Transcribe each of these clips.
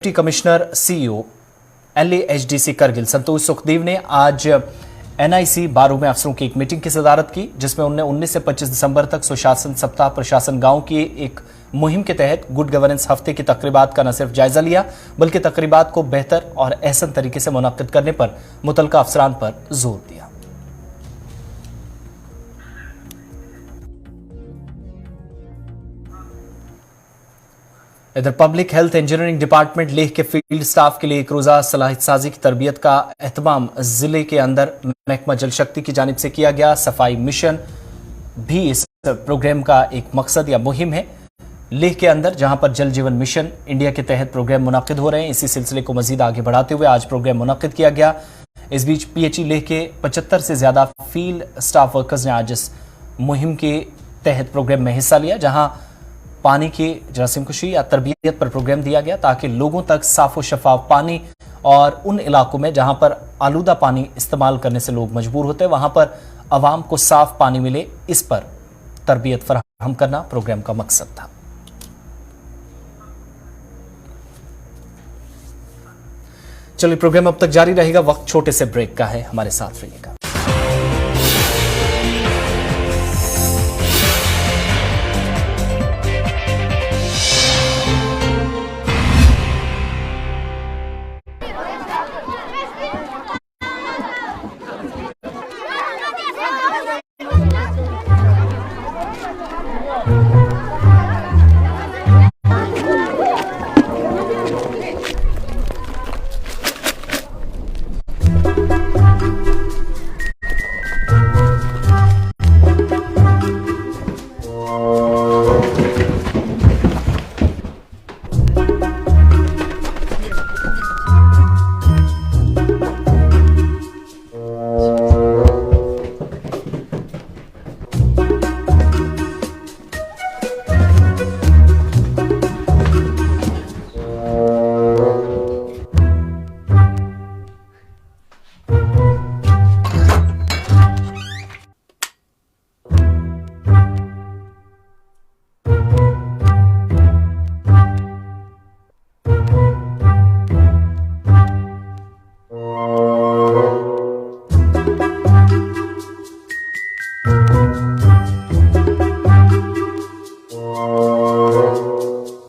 Deputy commissioner CEO LAHDC Kargil Santosh Sukhdev ने आज NIC बारू में अफसरों की एक मीटिंग की सदारत की, जिसमें उन्होंने 19 से 25 दिसंबर तक सुशासन सप्ताह प्रशासन गांव की एक मुहिम के तहत गुड गवर्नेंस हफ्ते की तकरीबात का न सिर्फ जायजा लिया, बल्कि तकरीबात को बेहतर और अहसन तरीके से मुनक्किद करने पर मुतल्लिका अफसरान पर जोर दिया। इधर public health engineering department Leh के फील्ड स्टाफ के लिए एक रोजा सलाहियत साजी की तरबियत का एहतमाम जिले के अंदर महकमा जल शक्ति की जानिब से किया गया। सफाई मिशन भी इस प्रोग्राम का एक मकसद या मुहिम है। लेह के अंदर जहां पर जल जीवन मिशन इंडिया के तहत प्रोग्राम मुनक्किद हो रहे हैं, इसी सिलसिले को मजीद आगे बढ़ाते हुए आज प्रोग्राम मुनक्किद किया गया। इस बीच PHE लेह के 75 से ज्यादा फील्ड स्टाफ वर्कर्स ने आज इस मुहिम के तहत प्रोग्राम में हिस्सा लिया, जहां पानी की जरासीमकशी या तरबियत पर प्रोग्राम दिया गया ताकि लोगों तक साफ और शफाफ पानी और उन इलाकों में जहां पर आलूदा पानी इस्तेमाल करने से लोग मजबूर होते हैं, वहां पर आवाम को साफ पानी मिले, इस पर तरबियत फराहम करना प्रोग्राम का मकसद था। चलिए, प्रोग्राम अब तक जारी रहेगा। वक्त छोटे से ब्रेक का है, हमारे साथ रहिएगा।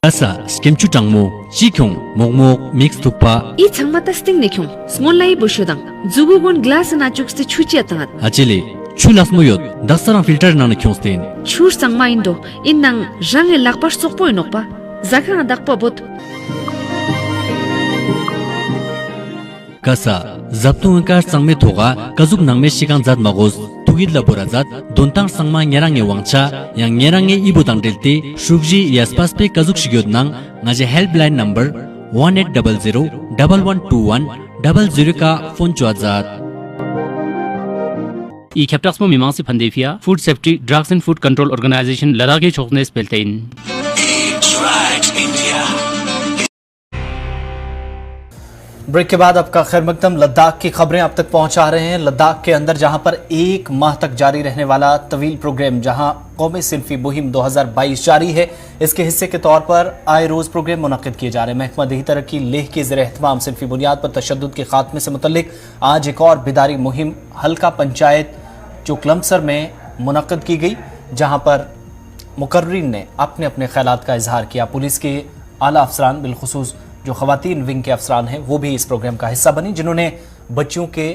Asa skem chu tangmo chikyong mokmok mix tukpa I changma testing nekyong small lai boshudang zugugon glass na chukste chuchi atangat achele chulas moyot dasarang filter na kyongsten chur sangma indo innang rang lakpa sokpo inokpa zakha dakpa bot kasa zaptung ka sangme thoga kazuk nangme shikang zat magos tugid laborazat dontang sangma nyerang e wangcha yang nyerang e ibutang delte shubji yaspas pe kazuk shigyod nang ngaje helpline number 1800 1121 00 का phone चुआजात ई कैप्टस में मीमांसी फंदेफिया food safety drugs and food control organisation लड़ा के छोकने स्पेल्टेन break के बाद आपका खैर मकदम लद्दाख की खबरें आप तक पहुंचा रहे हैं। लद्दाख के अंदर जहां पर एक माह तक जारी रहने वाला तवील प्रोग्राम जहां कौमी सिनफी मुहिम 2022 जारी है, इसके हिस्से के तौर पर आए रोज प्रोग्राम मुनक्किद किए जा रहे हैं। महकमा देही तरक्की लेह के ज़ेर एहतमाम सिनफी बुनियाद पर तशद्दुद के खात्मे से मुतल्लिक आज एक और बेदारी मुहिम हल्का पंचायत चोकलमसर में मुनक्किद की गई, जहाँ पर मुकर्रीन ने अपने अपने ख्यालात का इजहार किया। पुलिस के आला अफसरान बिलखुसूस जो ख़वातीन विंग के अफसरान हैं वो भी इस प्रोग्राम का हिस्सा बनी, जिन्होंने बच्चियों के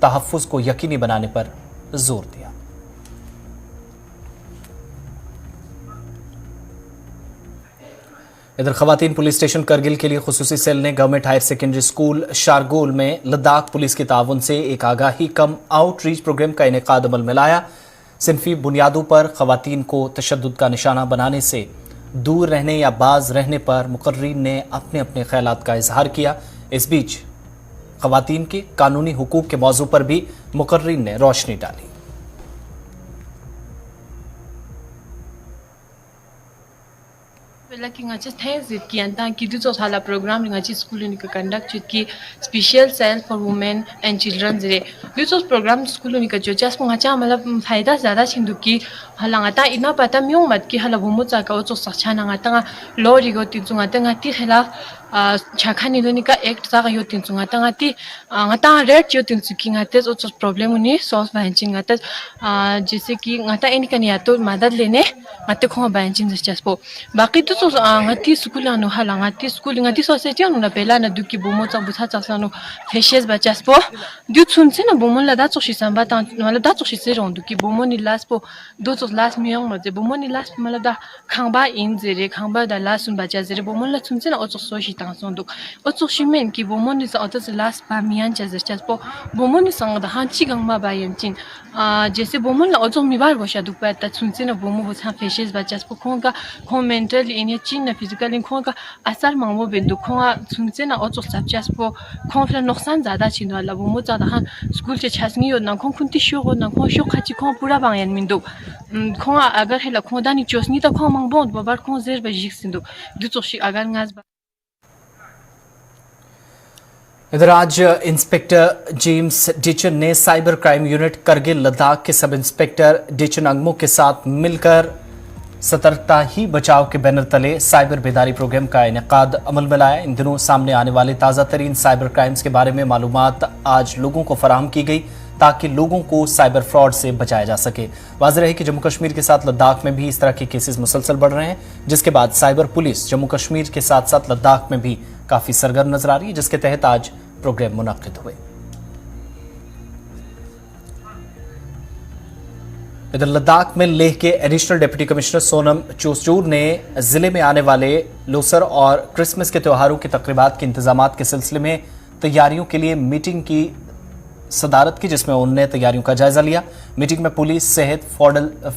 तहफ़्फ़ुज़ को यकीनी बनाने पर जोर दिया। इधर ख़वातीन पुलिस स्टेशन करगिल के लिए खुसूसी सेल ने government higher secondary school Shargol में लद्दाख पुलिस के ताउन से एक आगाही कम आउटरीच प्रोग्राम का इनेकाद अमल में लाया। सिनफी बुनियादों पर ख़वातीन को तशद्दुद का निशाना बनाने से दूर रहने या बाज रहने पर मुकर्रीन ने अपने अपने ख्यालात का इजहार किया। इस बीच ख़वातीन के कानूनी हुकूक के मौजू पर भी मुकर्रीन ने रोशनी डाली। Laki ngaji thanks it ki anta ki du so sala program ngaji school ni ka conduct chut ki special cell for women and children re du so program school ni ka jo jas ngacha malab फायदा ज्यादा छिंदु की हलांगता इना पता म्यों मत की हला भूमु चा का तो सच्छा ना ngata लो रिगो ति जुंगा ता ngati khela छाखानी दोनी का एक्ट ता यो तिन चुंगा ngata red yo tin suki ngate so problem uni solve banching ngata जैसे कि ngata any kan ya to madad lene ngate kho banching jaspo baki to ngati school anu hala ngati school ngati society anu na pela na duki bomo cha butha cha sanu feshes ba jaspo du chunse na bomo la da cho shi samba ta mala da cho shi se ron duki bomo ni laspo do to last miyang ma je bomo ni last mala da khangba in zere khangba da last sun ba ja zere bomo la chunse na o cho so shi ta son duk o cho shi men ki bomo ni sa o to last ba miyan cha jaspo bomo ni sang da han chi gang ma ba yam chin जैसे बोमन ला ओजो मिबार बशा दुपा ता सुनसे न बोमो बसा फेशेस बचास को खोंगा खो mentally in चिन न physically खोंगा असर मामो बेंदु खोंगा सुनसे न ओजो सब्जास को खोंफला नुकसान ज्यादा छिन वाला बोमो ज्यादा हां स्कूल चे छासनी यो न खों खुंती शो हो न खों शो खाची खों पूरा बायन मिंदो खोंगा अगर हेला खों दानी चोसनी त खों मंग बोंद बाबार खों जेर बजिक सिंदो दुचोशी अगर ngaज इधर आज इंस्पेक्टर जेम्स डिचन ने cyber crime unit Kargil Ladakh के सब इंस्पेक्टर डिचन अंगमो के साथ मिलकर सतर्कता ही बचाव के बैनर तले साइबर बेदारी प्रोग्राम का इनेकाद अमल में लाया। इन दिनों सामने आने वाले ताज़ा तरीन साइबर क्राइम्स के बारे में मालूमात आज लोगों को फराहम की गई ताकि लोगों को साइबर फ्रॉड से बचाया जा सके। वाज़ेह है कि जम्मू कश्मीर के साथ लद्दाख में भी इस तरह के केसेस मुसलसल बढ़ रहे हैं, जिसके बाद साइबर पुलिस जम्मू कश्मीर के साथ साथ लद्दाख में भी काफी सरगर्म नजर आ रही है, जिसके तहत आज प्रोग्राम मुनक्किद हुए। इधर लद्दाख में लेह के एडिशनल डिप्टी कमिश्नर सोनम चोसजूर ने जिले में आने वाले लोसर और क्रिसमस के त्योहारों के तकरीबात के इंतजामात के सिलसिले में तैयारियों के लिए मीटिंग की सदारत की, जिसमें उन्होंने तैयारियों का जायजा लिया। मीटिंग में पुलिस, सेहत,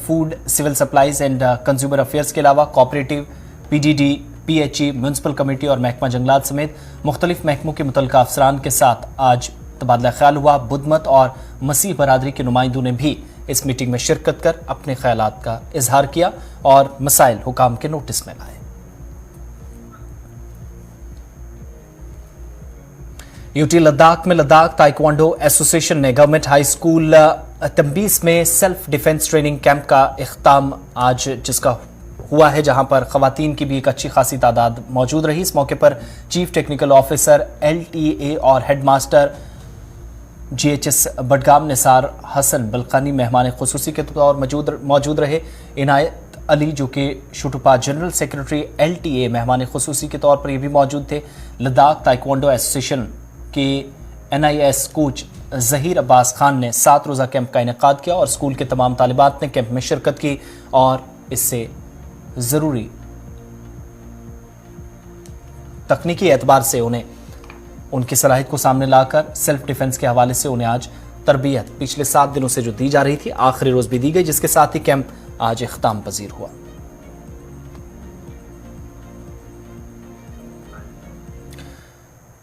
food, civil supplies and consumer affairs के अलावा cooperative, PDD, PHE, municipal committee और महकमा जंगलात समेत मुख्तलिफ महकमों के मुतल्लिका अफसरान के साथ आज तबादला ख्याल हुआ। बुद्धमत और मसीह बरादरी के नुमाइंदों ने भी इस मीटिंग में शिरकत कर अपने ख्यालात का इजहार किया और मसाइल हुकाम के नोटिस में लाए। यूटी लद्दाख में लद्दाख ताइक्वांडो एसोसिएशन ने गवर्नमेंट हाई स्कूल तंबीस में सेल्फ डिफेंस ट्रेनिंग कैंप का इख्ताम आज जिसका हुआ है, जहां पर खवातीन की भी एक अच्छी खासी तादाद मौजूद रही। इस मौके पर चीफ टेक्निकल ऑफिसर LTA और हेडमास्टर GHS बडगाम निसार हसन बलकानी मेहमान खुसूसी के तौर मौजूद रहे। इनायत अली जो कि शुटुपा जनरल सेक्रेटरी LTA मेहमान खुसूसी के तौर पर ये भी मौजूद थे। लद्दाख ताइक्वांडो एसोसिएशन के NIS कोच जहीर अब्बास खान ने 7 रोज़ा कैंप का इनेकाद किया और स्कूल के तमाम तालिबात ने कैंप में शिरकत की और इससे ज़रूरी तकनीकी एतबार से उन्हें उनकी सलाहियत को सामने लाकर सेल्फ डिफेंस के हवाले से उन्हें आज तरबियत पिछले 7 दिनों से जो दी जा रही थी आखिरी रोज भी दी गई, जिसके साथ ही कैंप आज इख्ताम पजीर हुआ।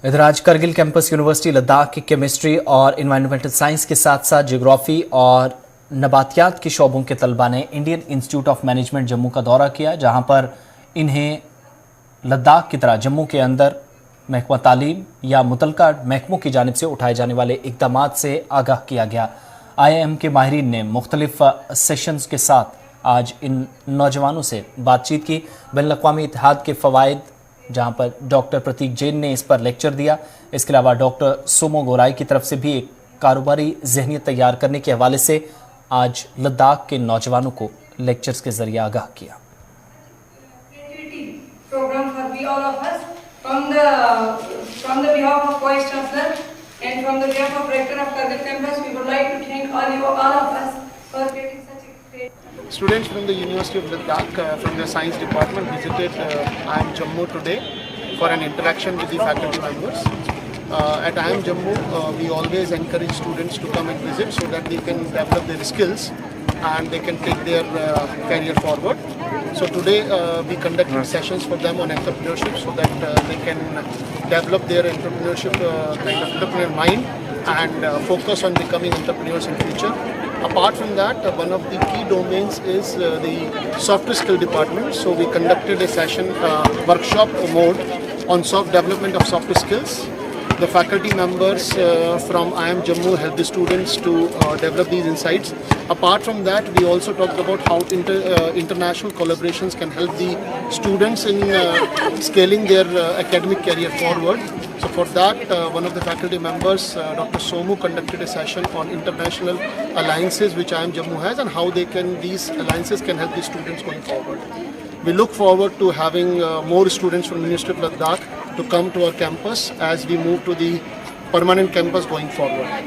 इधर आज करगिल कैंपस यूनिवर्सिटी लद्दाख की केमिस्ट्री और इन्वायरमेंटल साइंस के साथ साथ जियोग्राफी और नबातियात के शोबों के तलबा ने Indian institute of management Jammu का दौरा किया, जहां पर इन्हें लद्दाख की तरह जम्मू के अंदर महकमा तालीम या मुतलका महकमों की जानिब से उठाए जाने वाले इक़दामात से आगाह किया गया। IIM के माहिरीन ने मुख्तलिफ सेशंस के साथ आज इन नौजवानों से बातचीत की। बैनुल-अक़वामी इत्तेहाद के फ़वाइद, जहाँ पर डॉक्टर प्रतीक जैन ने इस पर लेक्चर दिया। इसके अलावा डॉक्टर सोमो गोराई की तरफ से भी एक कारोबारी जहनीत तैयार करने के हवाले से आज लद्दाख के नौजवानों को लेक्चर्स के जरिए आगाह किया। From the behalf of Vice Chancellor and from the behalf of Rector of Kargil campus, we would like to thank all of us for creating such a great. Students from the University of Ladakh from the Science Department visited IIM Jammu today for an interaction with the faculty members. At IIM Jammu, we always encourage students to come and visit so that they can develop their skills and they can take their career forward. So today we conducted sessions for them on entrepreneurship so that they can develop their entrepreneurship kind of entrepreneur mind and focus on becoming entrepreneurs in future. Apart from that, one of the key domains is the soft skill department. So we conducted a session workshop mode on development of soft skills. The faculty members from IIM Jammu help the students to develop these insights. Apart from that, we also talked about how international collaborations can help the students in scaling their academic career forward. So for that, one of the faculty members, Dr. Somu, conducted a session on international alliances which IIM Jammu has and how these alliances can help the students going forward. We look forward to having more students from University of Ladakh to come to our campus as we move to the permanent campus going forward.